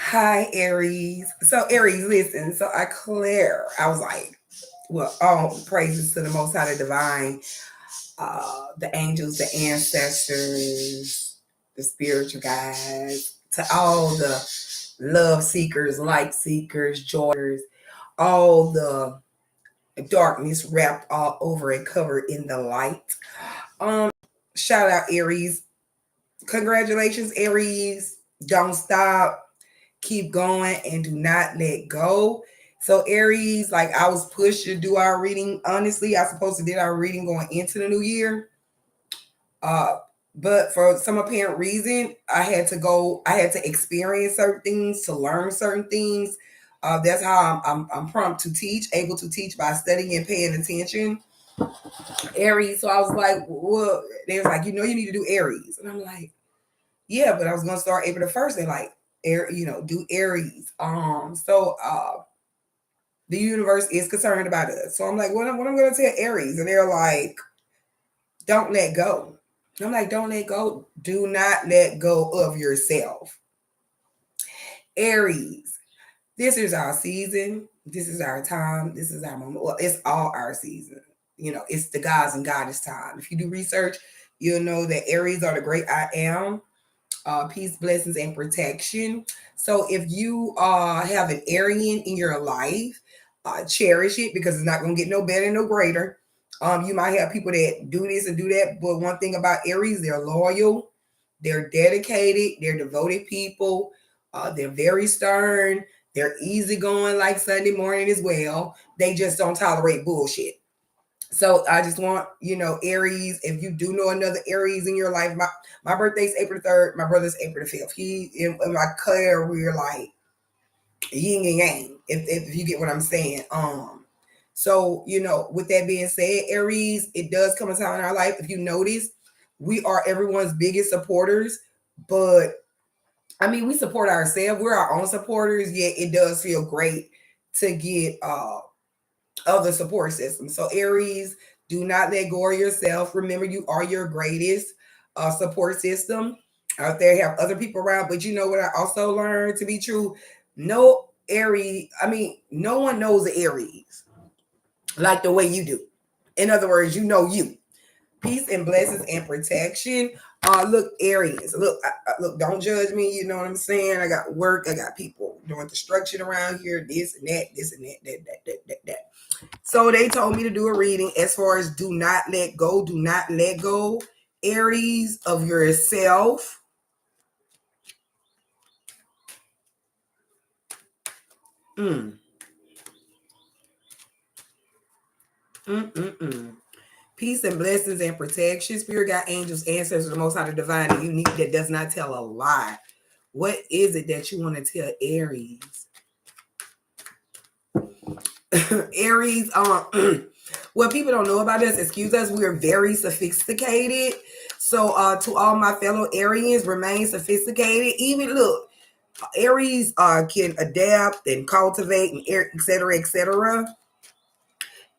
Hi, Aries. So, Aries, listen. So, I was like, well, all praises to the Most High, the Divine, the angels, the ancestors, the spiritual guides, to all the love seekers, light seekers, joyers, all the darkness wrapped all over and covered in the light. Um, Shout out, Aries. Congratulations, Aries. Don't stop, keep going, and do not let go. So Aries, like I was pushed to do our reading. Honestly, I supposed to did our reading going into the new year. Uh but for some apparent reason, I had to experience certain things to learn certain things. That's how I'm prompt to teach, able to teach by studying and paying attention. Aries. So I was like, well, they was like, you need to do Aries. And I'm like, yeah, but I was gonna start April the first. They like do Aries. The universe is concerned about us. So I'm like, what I'm gonna tell Aries? And they're like, don't let go. And I'm like, don't let go. Do not let go of yourself. Aries, this is our season. This is our time. This is our moment. Well, it's all our season. It's the gods and goddess time. If you do research, you'll know that Aries are the great I am, peace, blessings, and protection. So if you have an Aryan in your life, cherish it because it's not going to get no better, no greater. You might have people that do this and do that, but one thing about Aries, they're loyal, they're dedicated, they're devoted people. They're very stern. They're easygoing like Sunday morning as well. They just don't tolerate bullshit. So I just want, Aries, if you do know another Aries in your life, my birthday's April 3rd, my brother's April the 5th. He in my Claire, we're like yin and yang, if you get what I'm saying. So, with that being said, Aries, it does come a time in our life. If you notice, we are everyone's biggest supporters, but I mean we support ourselves. We're our own supporters, yet it does feel great to get other support systems. So Aries, do not let go of yourself. Remember, you are your greatest support system. Out there, have other people around. But you know what I also learned to be true? No Aries, I mean, no one knows the Aries like the way you do. In other words, you know you. Peace and blessings and protection. Look, Aries. Look. Don't judge me. You know what I'm saying. I got work. I got people doing construction around here. This and that. This and that. That. So they told me to do a reading as far as do not let go. Do not let go, Aries, of yourself. Mm. Mm-mm-mm. Peace and blessings and protection. Spirit, God, angels, ancestors, the Most High, the divine, and unique that does not tell a lie. What is it that you want to tell Aries? Aries, what people don't know about us, excuse us, we are very sophisticated. So to all my fellow Aries, remain sophisticated. Even look, Aries can adapt and cultivate and et cetera, et cetera.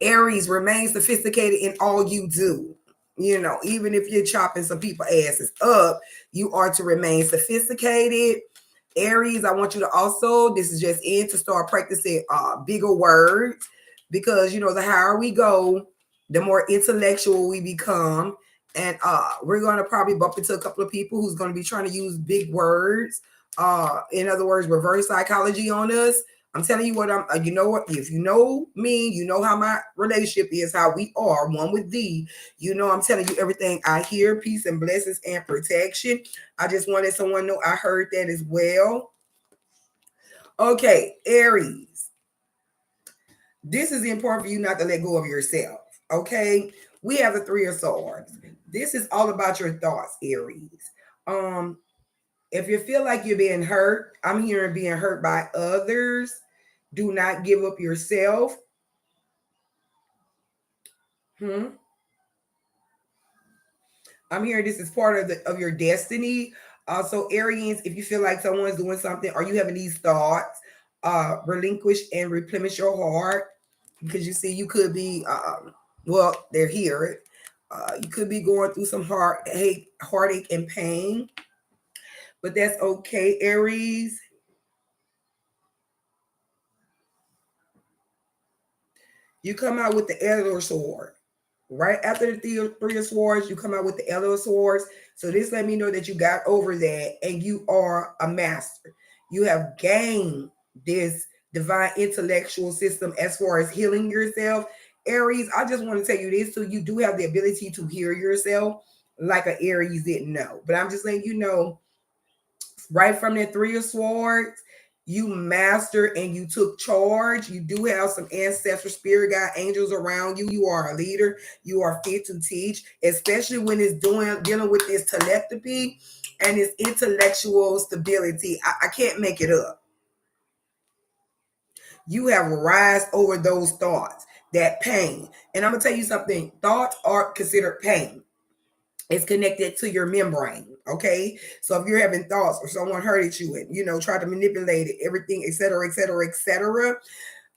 Aries, remain sophisticated in all you do. Even if you're chopping some people asses up, you are to remain sophisticated. Aries, I want you to also, this is just to start practicing bigger words, because the higher we go, the more intellectual we become. And we're going to probably bump into a couple of people who's going to be trying to use big words. In other words, reverse psychology on us. I'm telling you what you know what, if you know me, you know how my relationship is, how we are one with thee. I'm telling you everything I hear, peace and blessings and protection. I just wanted someone to know I heard that as well. Okay, Aries, this is important for you not to let go of yourself. Okay, we have the Three of Swords. This is all about your thoughts, Aries. Um, if you feel like you're being hurt, I'm hearing being hurt by others. Do not give up yourself. Hmm? I'm hearing this is part of your destiny. So Aries, if you feel like someone's doing something or you having these thoughts, relinquish and replenish your heart, because you see you could be well, they're here. You could be going through some heartache and pain, but that's okay, Aries. You come out with the elder sword. Right after the three of swords, you come out with the elder swords. So this let me know that you got over that and you are a master. You have gained this divine intellectual system as far as healing yourself. Aries, I just want to tell you this too. You do have the ability to heal yourself like an Aries didn't know. But I'm just letting you know, right from that three of swords, you mastered and you took charge. You do have some ancestral spirit guide angels around you. You are a leader. You are fit to teach, especially when it's dealing with this telepathy and this intellectual stability. I can't make it up. You have rise over those thoughts, that pain. And I'm gonna tell you something. Thoughts are considered pain. It's connected to your membrane. Okay. So if you're having thoughts or someone hurted you and, tried to manipulate it, everything, etc., etc., etc.,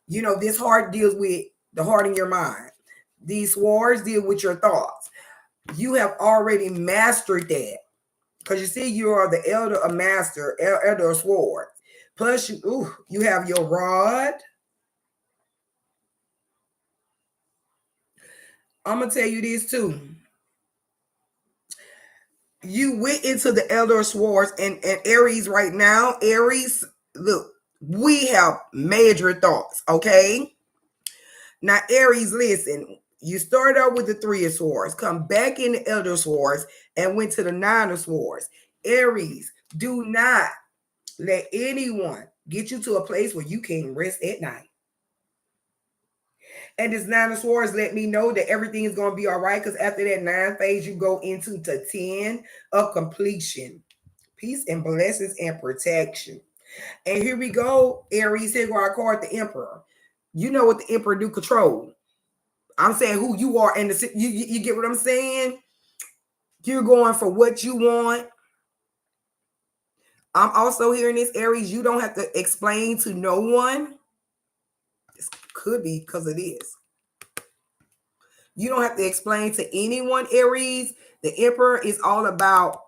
this heart deals with the heart in your mind. These swords deal with your thoughts. You have already mastered that. Because you see, you are the elder, a master, elder of swords. Plus, you have your rod. I'm going to tell you this too. You went into the elder swords and Aries right now. Aries, look, we have major thoughts, okay? Now, Aries, listen, you started out with the three of swords, come back in the elder swords, and went to the nine of swords. Aries, do not let anyone get you to a place where you can't rest at night. And this nine of swords let me know that everything is going to be all right, because after that 9 phase, you go into the 10 of completion. Peace and blessings and protection. And here we go, Aries. Here go our card, the Emperor. You know what the Emperor do? Control. I'm saying who you are, and you get what I'm saying. You're going for what you want. I'm also hearing this, Aries. You don't have to explain to no one. This could be because it is. You don't have to explain to anyone, Aries. The Emperor is all about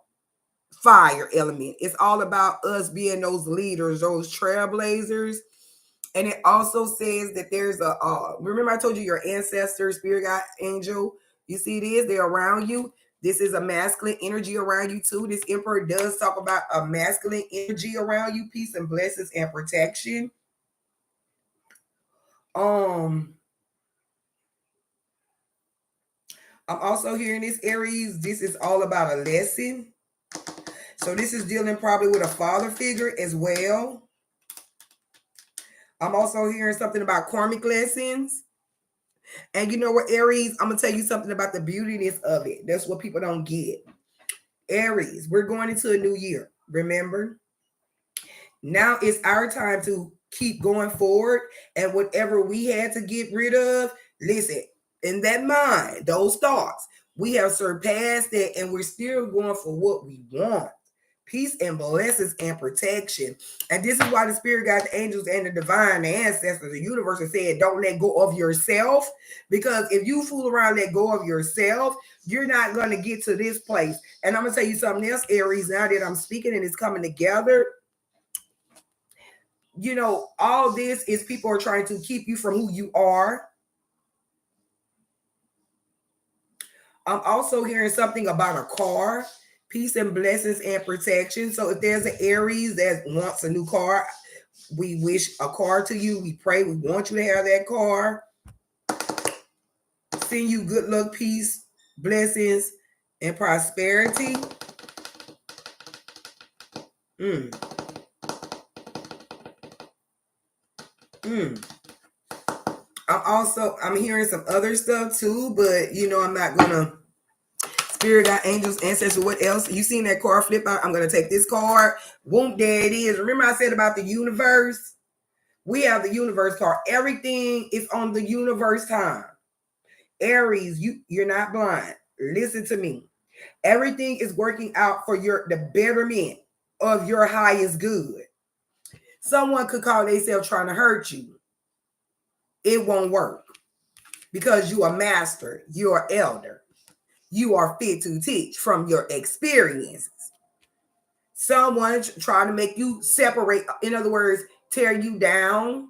fire element. It's all about us being those leaders, those trailblazers. And it also says that there's remember I told you your ancestor, spirit guide, angel. You see this? They're around you. This is a masculine energy around you too. This Emperor does talk about a masculine energy around you, peace and blessings and protection. I'm also hearing this, Aries. This is all about a lesson. So this is dealing probably with a father figure as well. I'm also hearing something about karmic lessons. And you know what, Aries? I'm going to tell you something about the beautiness of it. That's what people don't get. Aries, we're going into a new year. Remember? Now it's our time to keep going forward. And whatever we had to get rid of, listen, in that mind, those thoughts, we have surpassed it and we're still going for what we want. Peace and blessings and protection. And this is why the spirit guides, the angels, and the divine, the ancestors, the universe have said, don't let go of yourself. Because if you fool around, let go of yourself, you're not going to get to this place. And I'm going to tell you something else, Aries, now that I'm speaking and it's coming together. All this is people are trying to keep you from who you are. I'm also hearing something about a car. Peace and blessings and protection. So if there's an Aries that wants a new car, we wish a car to you. We pray. We want you to have that car. Send you good luck, peace, blessings, and prosperity. I'm hearing some other stuff too, but I'm not gonna. Spirit guide, angels, ancestors, what else? You seen that card flip out? I'm going to take this card. Boom, there it is. Remember I said about the universe? We have the universe card. Everything is on the universe time. Aries, you're not blind. Listen to me. Everything is working out for the betterment of your highest good. Someone could call themselves trying to hurt you. It won't work because you are master. You are elder. You are fit to teach from your experiences. Someone trying to make you separate, in other words, tear you down.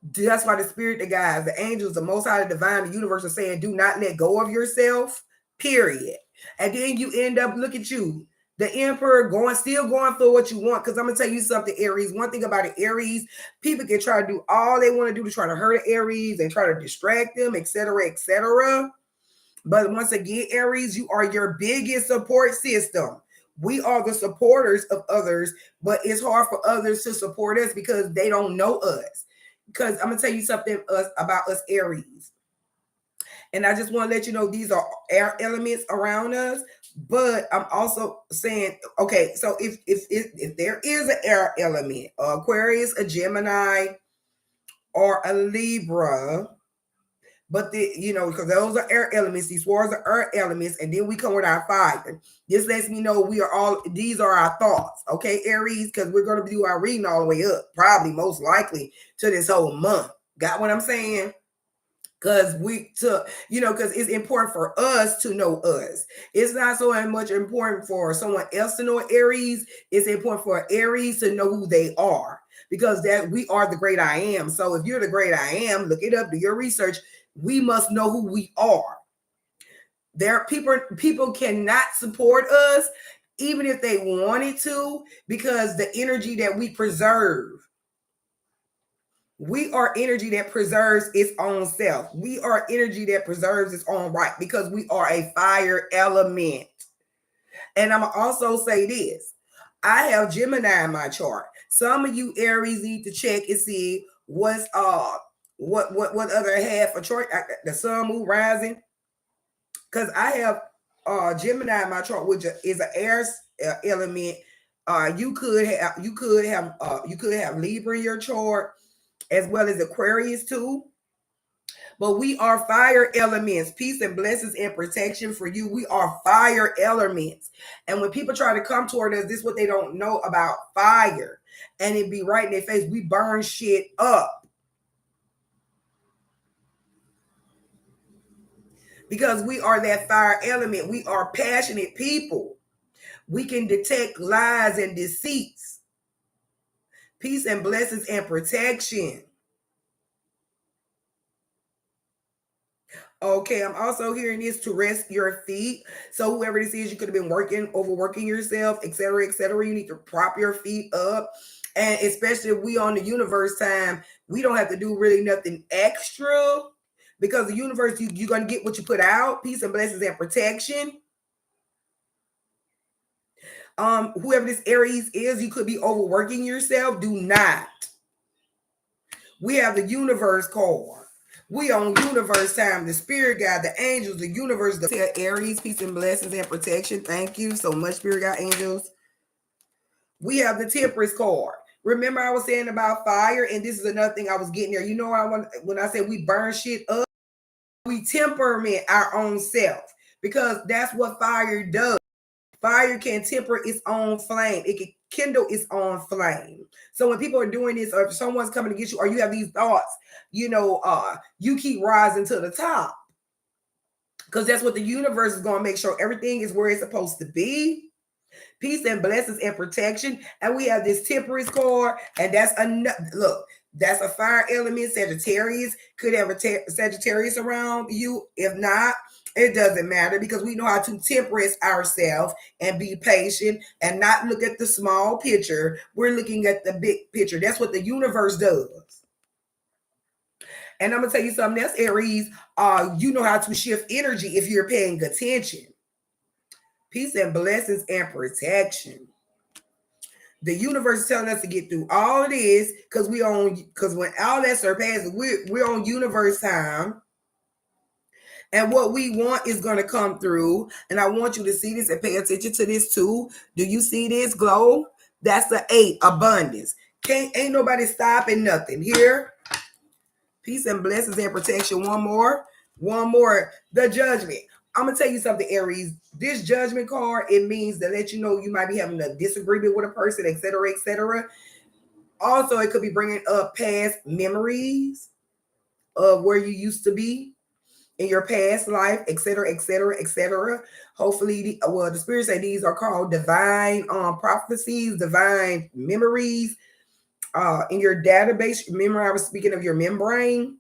That's why the spirit, the guys, the angels, the most high, the divine, the universe are saying, do not let go of yourself, period. And then you end up, look at you, the emperor still going for what you want. Because I'm gonna tell you something, Aries. One thing about it, Aries, people can try to do all they want to do to try to hurt Aries and try to distract them, etc., etc. But once again, Aries, you are your biggest support system. We are the supporters of others, but it's hard for others to support us because they don't know us. Because I'm gonna tell you something about us Aries, and I just want to let you know these are air elements around us. But I'm also saying, okay, so if there is an air element, Aquarius, a Gemini, or a Libra, but because those are air elements, these swords are air elements, and then we come with our fire. This lets me know these are our thoughts, okay, Aries, because we're going to do our reading all the way up, probably most likely to this whole month. Got what I'm saying? Because because it's important for us to know us. It's not so much important for someone else to know Aries. It's important for Aries to know who they are, because that we are the great I am. So if you're the great I am, look it up, do your research. We must know who we are. There people cannot support us even if they wanted to, because the energy that we preserve, we are energy that preserves its own self. We are energy that preserves its own right, because we are a fire element. And I'm also say this, I have Gemini in my chart. Some of you Aries need to check and see what's what other half of chart, the sun, moon, rising, because I have Gemini in my chart, which is an air element. You could have Libra in your chart, as well as Aquarius too. But we are fire elements. Peace and blessings and protection for you. We are fire elements. And when people try to come toward us, this is what they don't know about fire. And it be right in their face. We burn shit up. Because we are that fire element. We are passionate people. We can detect lies and deceits. Peace and blessings and protection. Okay, I'm also hearing this, to rest your feet. So whoever this is, you could have been overworking yourself, etc., etc. You need to prop your feet up. And especially if we on the universe time, we don't have to do really nothing extra, because the universe, you're going to get what you put out. Peace and blessings and protection. Whoever this Aries is, you could be overworking yourself. Do not. We have the universe card. We on universe time, the spirit guide, the angels, the universe. Tell Aries, peace and blessings and protection. Thank you so much, spirit guide, angels. We have the Temperance card. Remember I was saying about fire, and this is another thing I was getting there. When I say we burn shit up, we temperament our own self, because that's what fire does. Fire can temper its own flame. It can kindle its own flame. So when people are doing this, or if someone's coming to get you, or you have these thoughts, you keep rising to the top, because that's what the universe is going to make sure everything is where it's supposed to be. Peace and blessings and protection. And we have this Temperance card, and that's look. That's a fire element. Sagittarius could have a Sagittarius around you. If not, it doesn't matter, because we know how to temperate ourselves and be patient and not look at the small picture. We're looking at the big picture. That's what the universe does. And I'm gonna tell you something else, Aries. You know how to shift energy if you're paying attention. Peace and blessings and protection. The universe is telling us to get through all of this, because when all that surpasses, we're on universe time. And what we want is going to come through. And I want you to see this and pay attention to this too. Do you see this glow? That's the 8, abundance. Ain't nobody stopping nothing here. Peace and blessings and protection. One more, the Judgment. I'm gonna tell you something, Aries. This Judgment card, it means to let you know you might be having a disagreement with a person, etc., etc. Also, it could be bringing up past memories of where you used to be in your past life, etc., etc., etc. Hopefully, the spirits say these are called divine prophecies, divine memories. In your database, remember I was speaking of your membrane.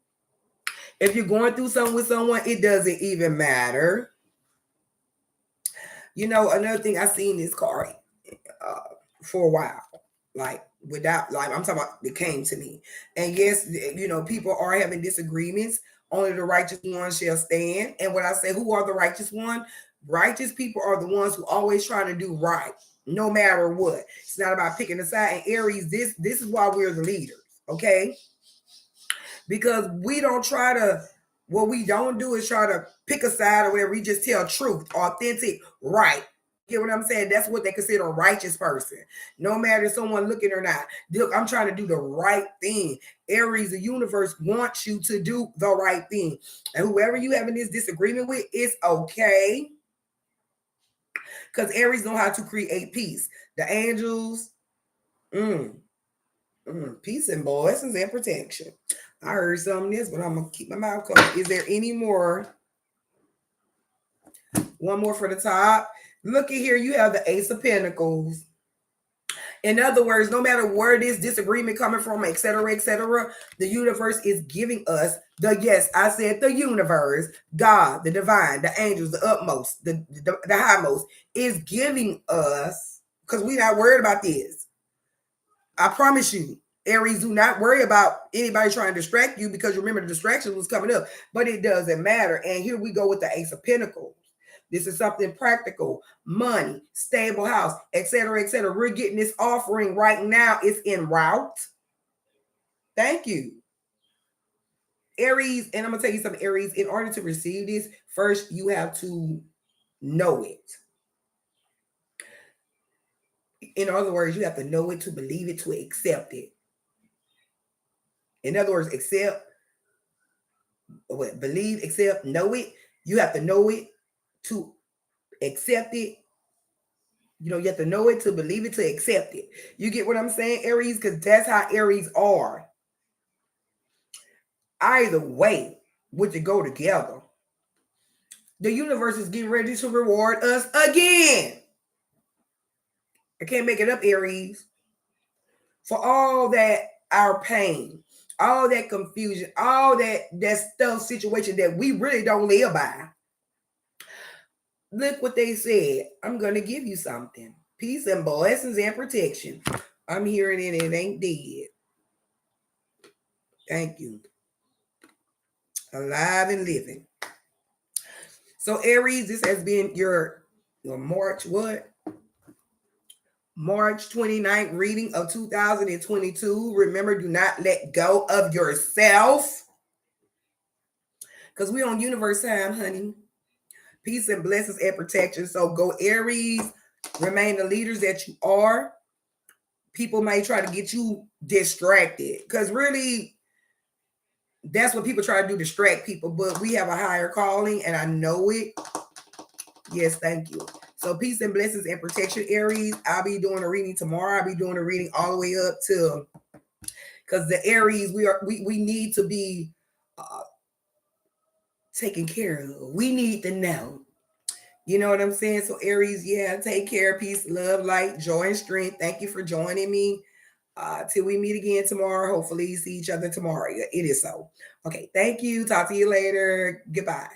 If you're going through something with someone, it doesn't even matter. You know, another thing I seen this card uh, for a while, like without, like I'm talking about, it came to me. And yes, you know, people are having disagreements. Only the righteous one shall stand. And when I say who are the righteous one, righteous people are the ones who always trying to do right, no matter what. It's not about picking a side. And Aries, this is why we're the leaders, okay? Because we don't try to, what we don't do is try to pick a side or whatever. We just tell truth, authentic, right. Get what I'm saying? That's what they consider a righteous person. No matter if someone looking or not. Look, I'm trying to do the right thing. Aries, the universe wants you to do the right thing. And whoever you having this disagreement with, it's okay. Because Aries know how to create peace. The angels, peace and blessings and protection. I heard some of this, but I'm gonna keep my mouth closed. Is there any more? One more for the top. Look at here. You have the Ace of Pentacles. In other words, no matter where this disagreement coming from, etc., the universe is giving us the, yes, I said the universe, God, the divine, the angels, the utmost, the highmost is giving us, because we're not worried about this. I promise you, Aries, do not worry about anybody trying to distract you, because remember the distraction was coming up, but it doesn't matter. And here we go with the Ace of Pentacles. This is something practical, money, stable house, etc., etc. We're getting this offering right now. It's en route. Thank you, Aries. And I'm going to tell you something, Aries. In order to receive this, first you have to know it. In other words, you have to know it, to believe it, to accept it. In other words, accept, what, believe, accept, know it. You have to know it to accept it. You know, you have to know it to believe it to accept it. You get what I'm saying, Aries? Because that's how Aries are. Either way, would you go together? The universe is getting ready to reward us again. I can't make it up, Aries. For all that, our pain, all that confusion, all that stuff, situation that we really don't live by. Look what they said. I'm going to give you something. Peace and blessings and protection. I'm hearing it. It ain't dead. Thank you. Alive and living. So Aries, this has been your March what? March 29th reading of 2022. Remember, do not let go of yourself. Because we're on universe time, honey. Peace and blessings and protection. So go Aries. Remain the leaders that you are. People may try to get you distracted. Because really, that's what people try to do, distract people. But we have a higher calling, and I know it. Yes, thank you. So peace and blessings and protection, Aries. I'll be doing a reading tomorrow. I'll be doing a reading all the way up to, because the Aries, we need to be taken care of. We need to know. You know what I'm saying? So Aries, yeah, take care. Peace, love, light, joy, and strength. Thank you for joining me. Till we meet again tomorrow. Hopefully see each other tomorrow. It is so. Okay, thank you. Talk to you later. Goodbye.